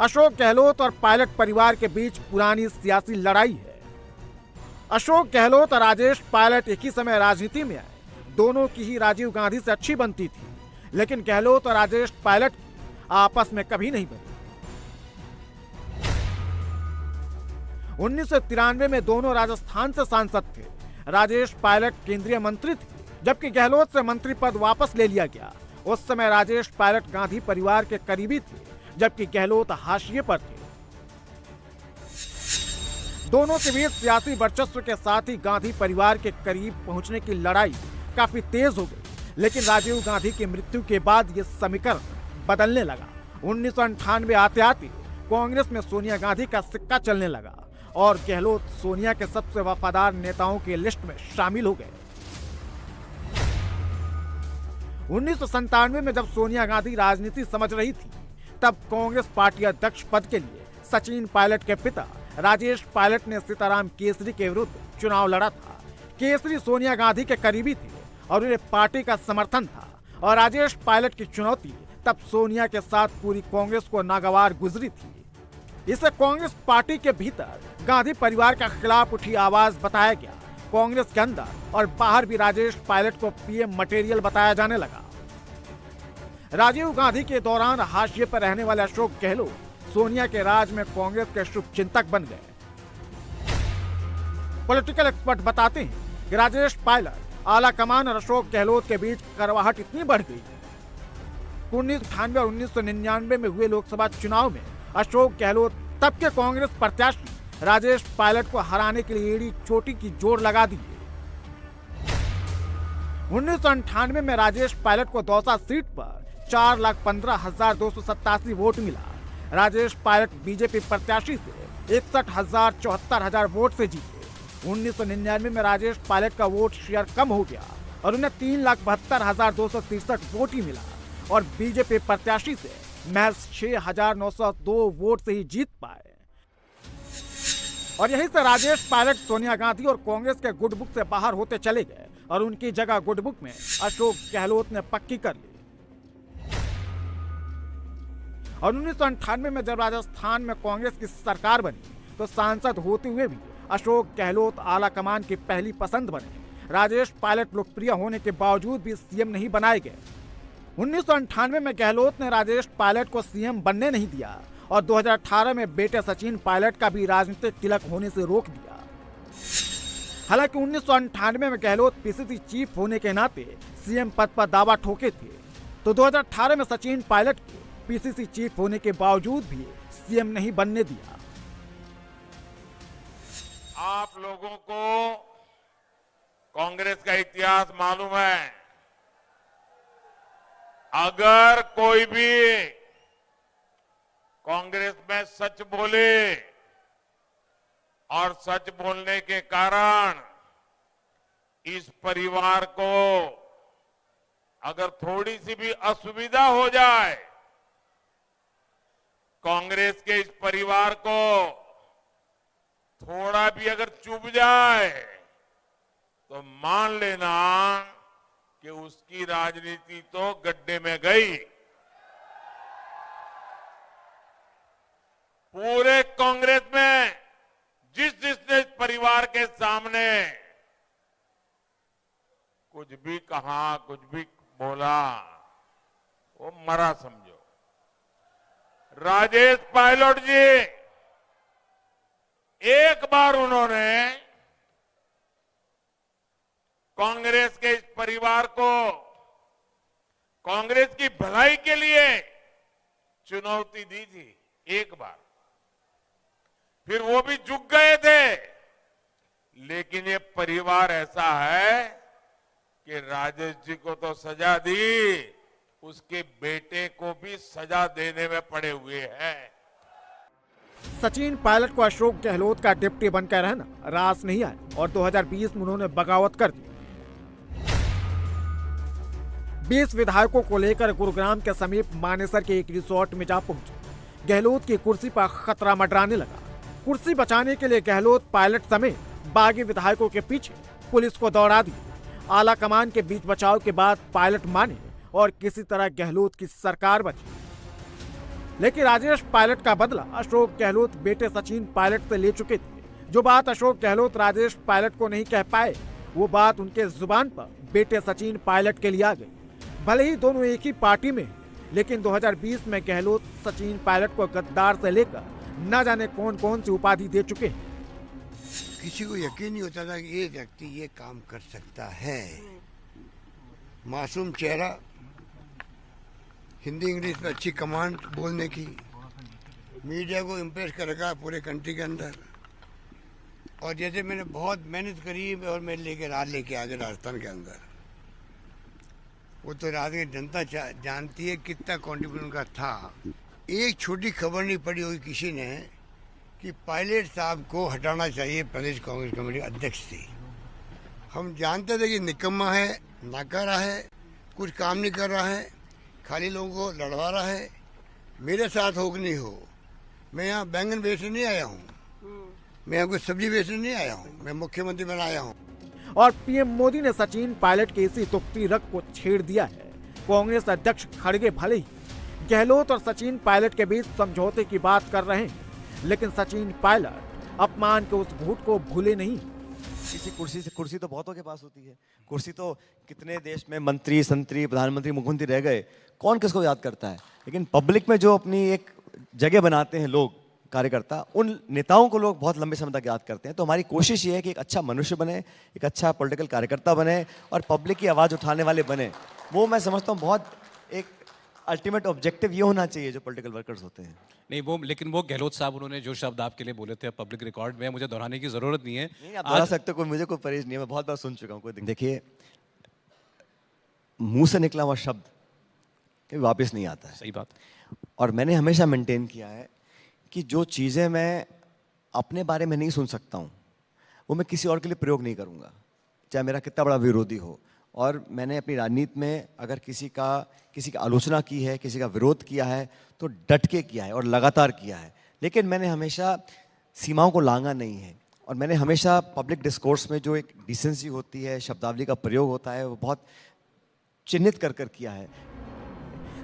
अशोक गहलोत और पायलट परिवार के बीच पुरानी सियासी लड़ाई है। अशोक गहलोत और राजेश पायलट एक ही समय राजनीति में आए। दोनों की ही राजीव गांधी से अच्छी बनती थी, लेकिन गहलोत और राजेश पायलट आपस में कभी नहीं बनी। 1993 में दोनों राजस्थान से सांसद थे। राजेश पायलट केंद्रीय मंत्री थे, जबकि गहलोत से मंत्री पद वापस ले लिया गया। उस समय राजेश पायलट गांधी परिवार के करीबी थे, जबकि गहलोत हाशिए पर थे। दोनों के बीच सियासी वर्चस्व के साथ ही गांधी परिवार के करीब पहुंचने की लड़ाई काफी तेज हो गई, लेकिन राजीव गांधी की मृत्यु के बाद यह समीकरण बदलने लगा। 1998 आते आते कांग्रेस में सोनिया गांधी का सिक्का चलने लगा और गहलोत सोनिया के सबसे वफादार नेताओं की लिस्ट में शामिल हो गए। 1997 में जब सोनिया गांधी राजनीति समझ रही थी, तब कांग्रेस पार्टी अध्यक्ष पद के लिए सचिन पायलट के पिता राजेश पायलट ने सीताराम केसरी के विरुद्ध चुनाव लड़ा था। केसरी सोनिया गांधी के करीबी थे और उन्हें पार्टी का समर्थन था, और राजेश पायलट की चुनौती तब सोनिया के साथ पूरी कांग्रेस को नागवार गुजरी थी। इसे कांग्रेस पार्टी के भीतर गांधी परिवार के खिलाफ उठी आवाज बताया गया। कांग्रेस के अंदर और बाहर भी राजेश पायलट को पीएम मटेरियल बताया जाने लगा। राजीव गांधी के दौरान हाशिए पर रहने वाले अशोक गहलोत सोनिया के राज में कांग्रेस के शुभचिंतक बन गए। पॉलिटिकल एक्सपर्ट बताते हैं कि राजेश पायलट, आला कमान और अशोक गहलोत के बीच करवाहट इतनी बढ़ गई। 1998 और 1999 में हुए लोकसभा चुनाव में अशोक गहलोत तब के कांग्रेस प्रत्याशी राजेश पायलट को हराने के लिए एड़ी चोटी की जोर लगा दी। 1998 में राजेश पायलट को दौसा सीट पर 4,15,287 वोट मिला। राजेश पायलट बीजेपी प्रत्याशी से 61,74,000 वोट से जीते। 1999 में राजेश पायलट का वोट शेयर कम हो गया और उन्हें 3,72,263 वोट ही मिला, और बीजेपी प्रत्याशी से महज 6,902 वोट से ही जीत पाए। और यहीं से राजेश पायलट सोनिया गांधी और कांग्रेस के गुड बुक से बाहर होते चले गए और उनकी जगह गुड बुक में अशोक गहलोत ने पक्की कर ली। और 1998 में जब राजस्थान में कांग्रेस की सरकार बनी, तो सांसद होते हुए भी अशोक गहलोत आला कमान की पहली पसंद बने। राजेश पायलट लोकप्रिय होने के बावजूद भी सीएम नहीं बनाए गए। 1998 में गहलोत ने राजेश पायलट को सीएम बनने नहीं दिया और 2018 में बेटे सचिन पायलट का भी राजनीतिक तिलक होने से रोक दिया। हालांकि 1998 में गहलोत पीसीसी चीफ होने के नाते सीएम पद पर दावा ठोके थे, तो 2018 में सचिन पायलट को पीसीसी चीफ होने के बावजूद भी सीएम नहीं बनने दिया। आप लोगों को कांग्रेस का इतिहास मालूम है। अगर कोई भी कांग्रेस में सच बोले और सच बोलने के कारण इस परिवार को अगर थोड़ी सी भी असुविधा हो जाए, कांग्रेस के इस परिवार को थोड़ा भी अगर चुभ जाए, तो मान लेना कि उसकी राजनीति तो गड्ढे में गई। पूरे कांग्रेस में जिसने इस परिवार के सामने कुछ भी कहा, कुछ भी बोला, वो मरा समझो। राजेश पायलट जी, एक बार उन्होंने कांग्रेस के इस परिवार को कांग्रेस की भलाई के लिए चुनौती दी थी, एक बार। फिर वो भी झुक गए थे। लेकिन ये परिवार ऐसा है कि राजेश जी को तो सजा दी, उसके बेटे को भी सजा देने में पड़े हुए हैं। सचिन पायलट को अशोक गहलोत का डिप्टी बनकर रहना रास नहीं आया और 2020 में उन्होंने बगावत कर दी। 20 विधायकों को लेकर गुरुग्राम के समीप मानेसर के एक रिसोर्ट में जा पहुंचे। गहलोत की कुर्सी पर खतरा मंडराने लगा। कुर्सी बचाने के लिए गहलोत पायलट समेत बागी विधायकों के पीछे पुलिस को दौड़ा दी। आला कमान के बीच बचाव के बाद पायलट माने और किसी तरह गहलोत की सरकार बची। लेकिन राजेश पायलट का बदला अशोक गहलोत बेटे सचिन पायलट से ले चुके थे। जो बात अशोक गहलोत राजेश पायलट को नहीं कह पाए, वो बात उनके जुबान पर बेटे सचिन पायलट के लिए आ गई। भले ही दोनों एक ही पार्टी में, लेकिन 2020 में गहलोत सचिन पायलट को गद्दार से लेकर न जाने कौन कौन सी उपाधि दे चुके हैं। किसी को यकीन नहीं होता था कि ये व्यक्ति ये काम कर सकता है। मासूम चेहरा, हिंदी इंग्लिश में अच्छी कमांड बोलने की, मीडिया को इम्प्रेस कर रखा पूरे कंट्री के अंदर। और जैसे मैंने बहुत मेहनत करी और मैं लेके आ गया राजस्थान के अंदर। वो तो राजस्थान की जनता जानती है कितना कॉन्ट्रीब्यूशन का था। एक छोटी खबर नहीं पड़ी होगी किसी ने कि पायलट साहब को हटाना चाहिए प्रदेश कांग्रेस कमेटी अध्यक्ष से। हम जानते थे कि निकम्मा है, नाकारा है, कुछ काम नहीं कर रहा है, खाली लोगों को लड़वा रहा है। मेरे साथ हो कि नहीं हो, मैं यहाँ बैंगन बेचने नहीं आया हूँ, मैं यहाँ कुछ सब्जी बेचने नहीं आया हूँ, मैं मुख्यमंत्री बना आया हूँ। और पीएम मोदी ने सचिन पायलट के इसी तुक्ती रग को छेड़ दिया है। कांग्रेस अध्यक्ष खड़गे भले ही गहलोत और सचिन पायलट के बीच समझौते की बात कर रहे हैं, लेकिन सचिन पायलट अपमान के उस घूंट को भूले नहीं। किसी कुर्सी तो बहुतों के पास होती है। कुर्सी तो कितने देश में मंत्री, संतरी, प्रधानमंत्री, मुख्यमंत्री रह गए, कौन किसको याद करता है। लेकिन पब्लिक में जो अपनी एक जगह बनाते हैं लोग, कार्यकर्ता, उन नेताओं को लोग बहुत लंबे समय तक याद करते हैं। तो हमारी कोशिश ये है कि एक अच्छा मनुष्य बने, एक अच्छा पॉलिटिकल कार्यकर्ता बने और पब्लिक की आवाज़ उठाने वाले बने। वो मैं समझता हूँ बहुत एक अल्टीमेट ऑब्जेक्टिव ये होना चाहिए जो पॉलिटिकल वर्कर्स होते हैं। नहीं वो, लेकिन वो गहलोत साहब उन्होंने जो शब्द आपके लिए बोले थे पब्लिक रिकॉर्ड में, मुझे दोहराने की जरूरत नहीं है। नहीं, आप दोहरा सकते हो, मुझे कोई परहेज नहीं है, मैं बहुत बार सुन चुका हूँ। देखिए, मुंह से निकला हुआ शब्द कभी वापस नहीं आता है। सही बात। और मैंने हमेशा मेंटेन किया है कि जो चीज़ें मैं अपने बारे में नहीं सुन सकता हूँ वो मैं किसी और के लिए प्रयोग नहीं करूँगा, चाहे मेरा कितना बड़ा विरोधी हो। और मैंने अपनी राजनीति में अगर किसी की आलोचना की है, किसी का विरोध किया है, तो डट के किया है और लगातार किया है। लेकिन मैंने हमेशा सीमाओं को लांघा नहीं है और मैंने हमेशा पब्लिक डिस्कोर्स में जो एक डिसेंसी होती है, शब्दावली का प्रयोग होता है, वो बहुत चिन्हित कर किया है।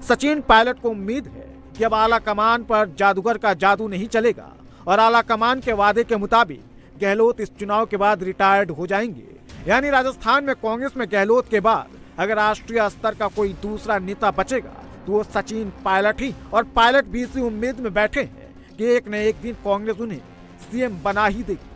सचिन पायलट को उम्मीद है कि अब आला कमान पर जादूगर का जादू नहीं चलेगा और आला कमान के वादे के मुताबिक गहलोत इस चुनाव के बाद रिटायर्ड हो जाएंगे। यानी राजस्थान में कांग्रेस में गहलोत के बाद अगर राष्ट्रीय स्तर का कोई दूसरा नेता बचेगा तो वो सचिन पायलट ही। और पायलट भी इसी उम्मीद में बैठे हैं कि एक न एक दिन कांग्रेस उन्हें सीएम बना ही देगी।